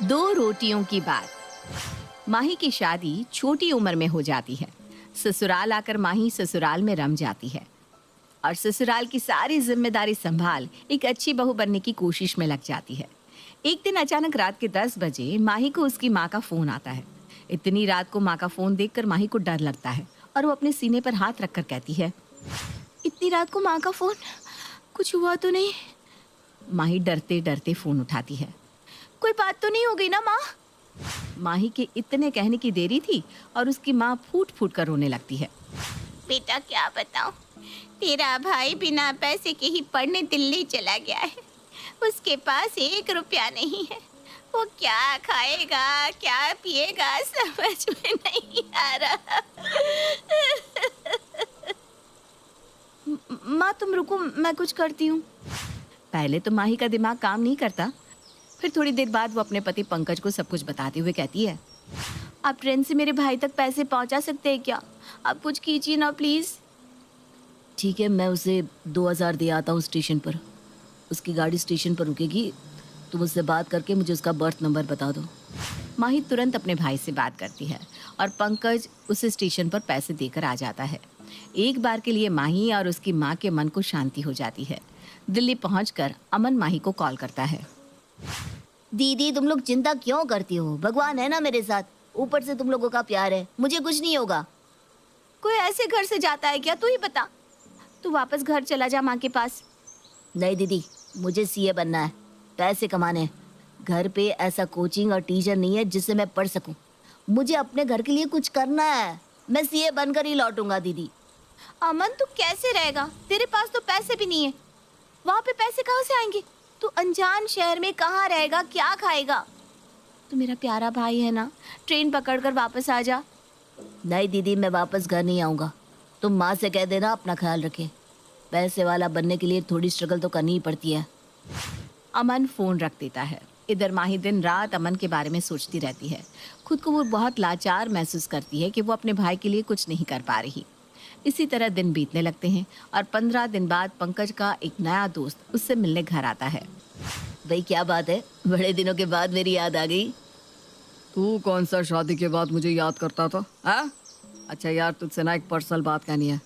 दो रोटियों की बात। माही की शादी छोटी उम्र में हो जाती है। ससुराल आकर माही ससुराल में रम जाती है और ससुराल की सारी जिम्मेदारी संभाल एक अच्छी बहू बनने की कोशिश में लग जाती है। एक दिन अचानक रात के 10 बजे माही को उसकी माँ का फोन आता है। इतनी रात को माँ का फोन देखकर माही को डर लगता है और वो अपने सीने पर हाथ रखकर कहती है, इतनी रात को माँ का फोन, कुछ हुआ तो नहीं? माही डरते डरते फोन उठाती है। कोई बात तो नहीं हो गई ना माँ? माही के इतने कहने की देरी थी और उसकी माँ फूट फूट कर रोने लगती है। बेटा क्या बताऊं, तेरा भाई बिना पैसे के ही पढ़ने दिल्ली चला गया है। उसके पास 1 रुपया नहीं है। वो क्या खाएगा क्या पिएगा समझ में नहीं आ रहा। माँ तुम रुको, मैं कुछ करती हूँ। पहले तो माही का दिमाग काम नहीं करता, फिर थोड़ी देर बाद वो अपने पति पंकज को सब कुछ बताते हुए कहती है, आप ट्रेन से मेरे भाई तक पैसे पहुंचा सकते हैं क्या? आप कुछ कीजिए ना प्लीज। ठीक है, मैं उसे 2000 दे आता हूँ स्टेशन पर। उसकी गाड़ी स्टेशन पर रुकेगी, तुम उससे बात करके मुझे उसका बर्थ नंबर बता दो। माही तुरंत अपने भाई से बात करती है और पंकज उसे स्टेशन पर पैसे देकर आ जाता है। एक बार के लिए माही और उसकी माँ के मन को शांति हो जाती है। दिल्ली पहुंचकर अमन माही को कॉल करता है। दीदी तुम लोग चिंता क्यों करती हो? भगवान है ना मेरे साथ, ऊपर से तुम लोगों का प्यार है, मुझे कुछ नहीं होगा। कोई ऐसे घर से जाता है क्या? तू ही बता। तू वापस घर चला जा माँ के पास। नहीं दीदी, मुझे सीए बनना है, पैसे कमाने हैं। घर पे ऐसा कोचिंग और टीचर नहीं है जिससे मैं पढ़ सकूं। मुझे अपने घर के लिए कुछ करना है। मैं सीए बनकर ही लौटूंगा दीदी। अमन तू कैसे रहेगा? तेरे पास तो पैसे भी नहीं है। वहाँ पे पैसे कहाँ से आएंगे? तू अनजान शहर में कहाँ रहेगा, क्या खाएगा? तू मेरा प्यारा भाई है ना, ट्रेन पकड़कर वापस आ जा। नहीं दीदी, मैं वापस घर नहीं आऊँगा। तुम माँ से कह देना अपना ख्याल रखे। पैसे वाला बनने के लिए थोड़ी स्ट्रगल तो करनी ही पड़ती है। अमन फोन रख देता है। इधर माही दिन रात अमन के बारे में सोचती रहती है। खुद को वो बहुत लाचार महसूस करती है कि वो अपने भाई के लिए कुछ नहीं कर पा रही। इसी तरह दिन बीतने लगते हैं और 15 दिन बाद पंकज का एक नया दोस्त उससे मिलने घर आता है। भाई क्या बात है, बड़े दिनों के बाद मेरी याद आ गई। तू कौन सा शादी के बाद मुझे याद करता था? हाँ, अच्छा यार, तुझसे ना एक पर्सनल बात कहनी है।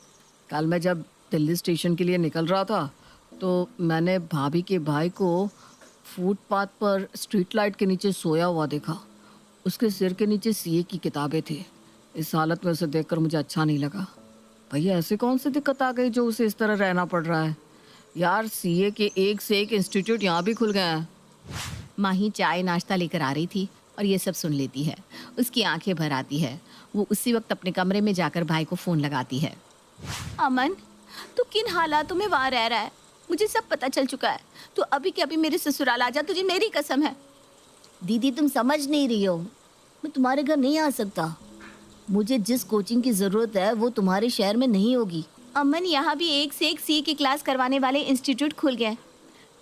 कल मैं जब दिल्ली स्टेशन के लिए निकल रहा था तो मैंने भाभी के भाई को फुटपाथ पर स्ट्रीट लाइट के नीचे सोया हुआ देखा। उसके सिर के नीचे सीए की किताबें थी। इस हालत में उसे देखकर मुझे अच्छा नहीं लगा। भैया ऐसे कौन सी दिक्कत आ गई जो उसे इस तरह रहना पड़ रहा है? यार सीए के एक से एक इंस्टीट्यूट यहाँ भी खुल गए हैं। माही चाय नाश्ता लेकर आ रही थी और ये सब सुन लेती है। उसकी आंखें भर आती है। वो उसी वक्त अपने कमरे में जाकर भाई को फोन लगाती है। अमन, तू किन हालातों में वहाँ रह रहा है? मुझे सब पता चल चुका है। तू अभी के अभी मेरे ससुराल आ जा, तुझे मेरी कसम है। दीदी तुम समझ नहीं रही हो, मैं तुम्हारे घर नहीं आ सकता। मुझे जिस कोचिंग की जरूरत है वो तुम्हारे शहर में नहीं होगी। अमन, यहाँ भी एक से एक सीए की क्लास करवाने वाले इंस्टीट्यूट खुल गए।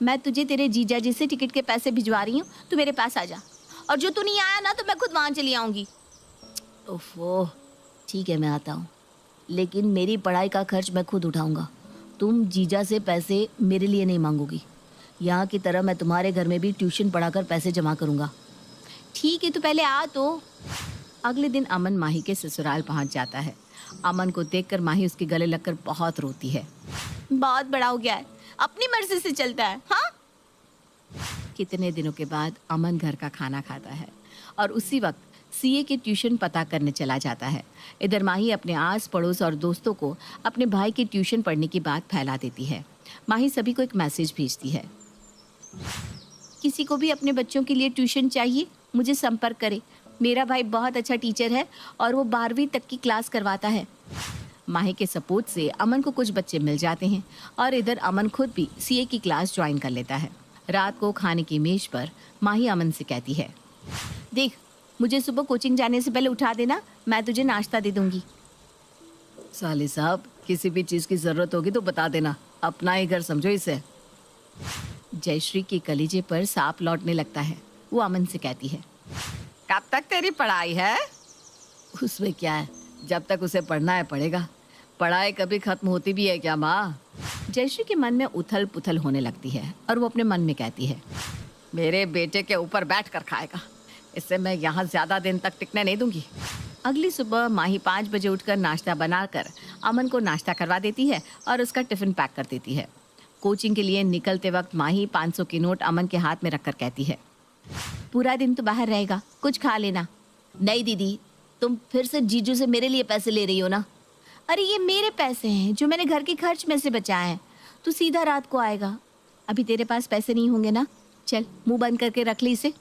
मैं तुझे तेरे जीजा जी से टिकट के पैसे भिजवा रही हूँ, तू मेरे पास आ जा। और जो तू नहीं आया ना तो मैं खुद वहाँ चली आऊँगी। ओफो, ठीक है मैं आता हूँ, लेकिन मेरी पढ़ाई का खर्च मैं खुद उठाऊँगा। तुम जीजा से पैसे मेरे लिए नहीं मांगोगी। यहाँ की तरह मैं तुम्हारे घर में भी ट्यूशन पढ़ाकर पैसे जमा करूँगा। ठीक है, तू पहले आ तो। अगले दिन अमन माही के ससुराल पहुंच जाता है। अमन को देखकर माही उसके गले लगकर बहुत रोती है। बहुत बड़ा हो गया है, अपनी मर्जी से चलता है। हाँ। कितने दिनों के बाद अमन घर का खाना खाता है और उसी वक्त सीए के ट्यूशन पता करने चला जाता है। इधर माही अपने आस पड़ोस और दोस्तों को अपने भाई की ट्यूशन पढ़ने की बात फैला देती है। माही सभी को एक मैसेज भेजती है, किसी को भी अपने बच्चों के लिए ट्यूशन चाहिए मुझे संपर्क करे। मेरा भाई बहुत अच्छा टीचर है और वो 12वीं तक की क्लास करवाता है। माही के सपोर्ट से अमन को कुछ बच्चे मिल जाते हैं और इधर अमन खुद भी सीए की क्लास ज्वाइन कर लेता है। रात को खाने की मेज पर माही अमन से कहती है, देख मुझे सुबह कोचिंग जाने से पहले उठा देना, मैं तुझे नाश्ता दे दूंगी। साले साहब, किसी भी चीज़ की ज़रूरत होगी तो बता देना, अपना ही घर समझो इसे। जयश्री के कलीजे पर सांप लौटने लगता है। वो अमन से कहती है, कब तक तेरी पढ़ाई है? उसमें क्या है, जब तक उसे पढ़ना है पढ़ेगा। पढ़ाई कभी खत्म होती भी है क्या माँ? जयश्री के मन में उथल पुथल होने लगती है और वो अपने मन में कहती है, मेरे बेटे के ऊपर बैठ कर खाएगा, इससे मैं यहाँ ज्यादा दिन तक टिकने नहीं दूंगी। अगली सुबह माही 5 बजे उठकर नाश्ता बनाकर अमन को नाश्ता करवा देती है और उसका टिफिन पैक कर देती है। कोचिंग के लिए निकलते वक्त माही 500 की नोट अमन के हाथ में रखकर कहती है, पूरा दिन तो बाहर रहेगा, कुछ खा लेना। नहीं दीदी, तुम फिर से जीजू से मेरे लिए पैसे ले रही हो ना। अरे ये मेरे पैसे हैं जो मैंने घर के खर्च में से बचाए हैं। तू सीधा रात को आएगा। अभी तेरे पास पैसे नहीं होंगे ना, चल मुंह बंद करके रख ली इसे।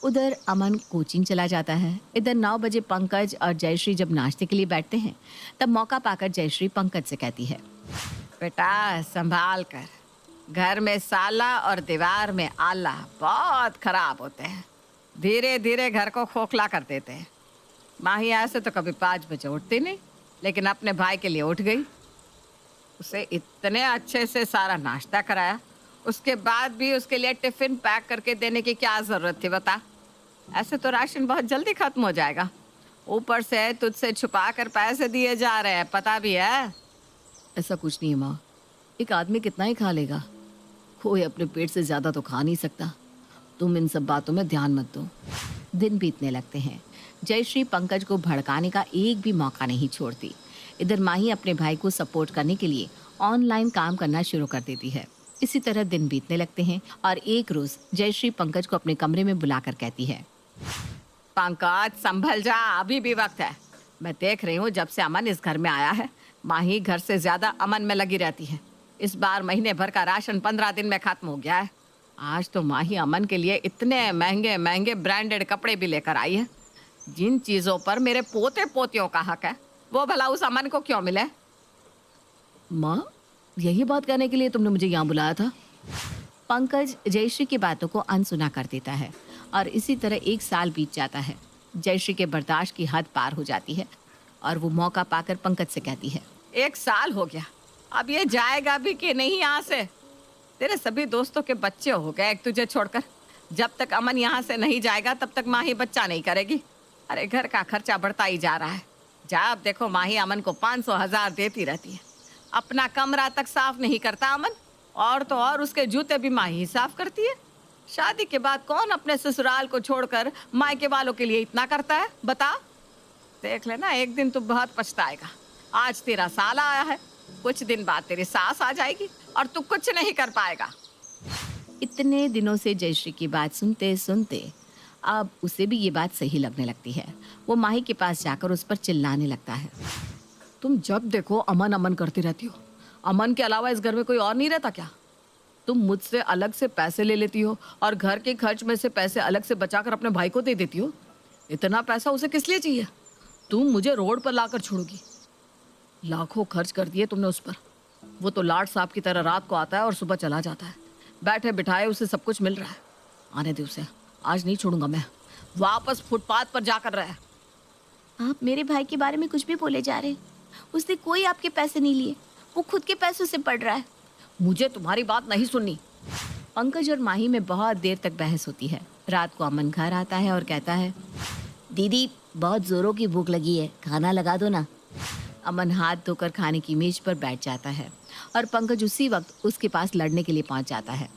उधर अमन कोचिंग चला जाता है। इधर 9 बजे पंकज और जयश्री जब नाश्ते के लिए बैठते हैं तब मौका पाकर जयश्री पंकज से कहती है, बेटा संभाल कर, घर में साला और दीवार में आला बहुत खराब होते हैं, धीरे धीरे घर को खोखला कर देते हैं। माही ऐसे तो कभी 5 बजे उठती नहीं, लेकिन अपने भाई के लिए उठ गई। उसे इतने अच्छे से सारा नाश्ता कराया, उसके बाद भी उसके लिए टिफिन पैक करके देने की क्या जरूरत थी बता। ऐसे तो राशन बहुत जल्दी खत्म हो जाएगा, ऊपर से तुझसे छुपा कर पैसे दिए जा रहे हैं, पता भी है। ऐसा कुछ नहीं है माँ, एक आदमी कितना ही खा लेगा, कोई अपने पेट से ज्यादा तो खा नहीं सकता। तुम इन सब बातों में ध्यान मत दो। दिन बीतने लगते हैं। जयश्री पंकज को भड़काने का एक भी मौका नहीं छोड़ती। इधर माही अपने भाई को सपोर्ट करने के लिए ऑनलाइन काम करना शुरू कर देती है। इसी तरह दिन बीतने लगते हैं और एक रोज जयश्री पंकज को अपने कमरे में बुलाकर कहती है, पंकज संभल जा, अभी भी वक्त है। मैं देख रही हूँ जब से अमन इस घर में आया है, माही घर से ज्यादा अमन में लगी रहती है। इस बार महीने भर का राशन 15 दिन में खत्म हो गया है। आज तो माही अमन के लिए इतने महंगे महंगे ब्रांडेड कपड़े भी लेकर आई है। जिन चीजों पर मेरे पोते पोतियों का हक है, वो भला उस अमन को क्यों मिले? माँ, यही बात करने के लिए तुमने मुझे यहाँ बुलाया था? पंकज जयश्री की बातों को अनसुना कर देता है और इसी तरह 1 साल बीत जाता है। जयश्री के बर्दाश्त की हद पार हो जाती है और वो मौका पाकर पंकज से कहती है, 1 साल हो गया, अब ये जाएगा भी कि नहीं यहाँ से? तेरे सभी दोस्तों के बच्चे हो गए एक तुझे छोड़कर। जब तक अमन यहाँ से नहीं जाएगा तब तक माही बच्चा नहीं करेगी। अरे घर का खर्चा बढ़ता ही जा रहा है। जब देखो माही अमन को 500,000 देती रहती है। अपना कमरा तक साफ नहीं करता अमन, और तो और उसके जूते भी माही ही साफ करती है। शादी के बाद कौन अपने ससुराल को छोड़कर मायके वालों के लिए इतना करता है बता? देख लेना, एक दिन तू बहुत पछताएगा। आज तेरा साला आया है, कुछ दिन बाद तेरी सास आ जाएगी और तू कुछ नहीं कर पाएगा। इतने दिनों से जयश्री की बात सुनते सुनते अब उसे भी ये बात सही लगने लगती है। वो माही के पास जाकर उस पर चिल्लाने लगता है, तुम जब देखो अमन अमन करती रहती हो। अमन के अलावा इस घर में कोई और नहीं रहता क्या? तुम मुझसे अलग से पैसे ले लेती हो और घर के खर्च में से पैसे अलग से बचाकर अपने भाई को दे देती हो। इतना पैसा उसे किस लिए चाहिए? तुम मुझे रोड पर लाकर छोड़ोगी? लाखों खर्च कर दिए तुमने उस पर। वो तो लाट साहब की तरह रात को आता है और सुबह चला जाता है। बैठे बिठाए उसे सब कुछ मिल रहा है। आने दे उसे, आज नहीं छोड़ूंगा मैं। वापस फुटपाथ पर जाकर रहे। आप मेरे भाई के बारे में कुछ भी बोले जा रहे हैं। उसने कोई आपके पैसे नहीं लिए, वो खुद के पैसों से पढ़ रहा है। मुझे तुम्हारी बात नहीं सुननी। पंकज और माही में बहुत देर तक बहस होती है। रात को अमन घर आता है और कहता है, दीदी बहुत जोरों की भूख लगी है, खाना लगा दो ना। अमन हाथ धोकर खाने की मेज पर बैठ जाता है और पंकज उसी वक्त उसके पास लड़ने के लिए पहुंच जाता है।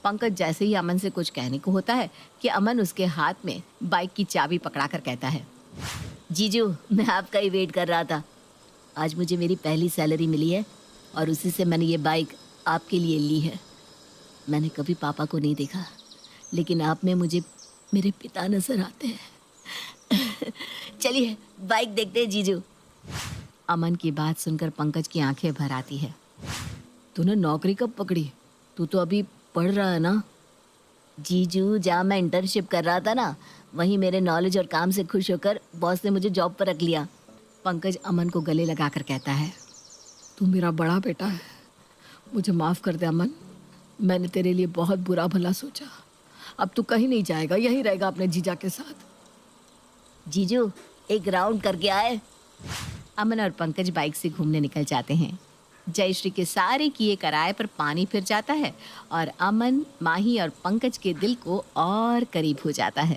पंकज जैसे ही अमन से कुछ कहने को होता है कि अमन उसके हाथ में बाइक की चाबी पकड़ाकर कहता है, जीजू मैं आपका ही वेट कर रहा था। आज मुझे मेरी पहली सैलरी मिली है और उसी से मैंने ये बाइक आपके लिए ली है। मैंने कभी पापा को नहीं देखा, लेकिन आप में मुझे मेरे पिता नजर आते हैं। चलिए बाइक देखते हैं जीजू। अमन की बात सुनकर पंकज की आंखें भर आती है। तूने नौकरी कब पकड़ी? तू तो अभी पढ़ रहा है ना? जीजू जहाँ मैं इंटर्नशिप कर रहा था ना, वहीं मेरे नॉलेज और काम से खुश होकर बॉस ने मुझे जॉब पर रख लिया। पंकज अमन को गले लगाकर कहता है, तू मेरा बड़ा बेटा है, मुझे माफ़ कर दे अमन। मैंने तेरे लिए बहुत बुरा भला सोचा। अब तू कहीं नहीं जाएगा, यहीं रहेगा अपने जीजा के साथ। जीजू एक राउंड करके आए। अमन और पंकज बाइक से घूमने निकल जाते हैं। जयश्री के सारे किए कराए पर पानी फिर जाता है और अमन, माही और पंकज के दिल को और करीब हो जाता है।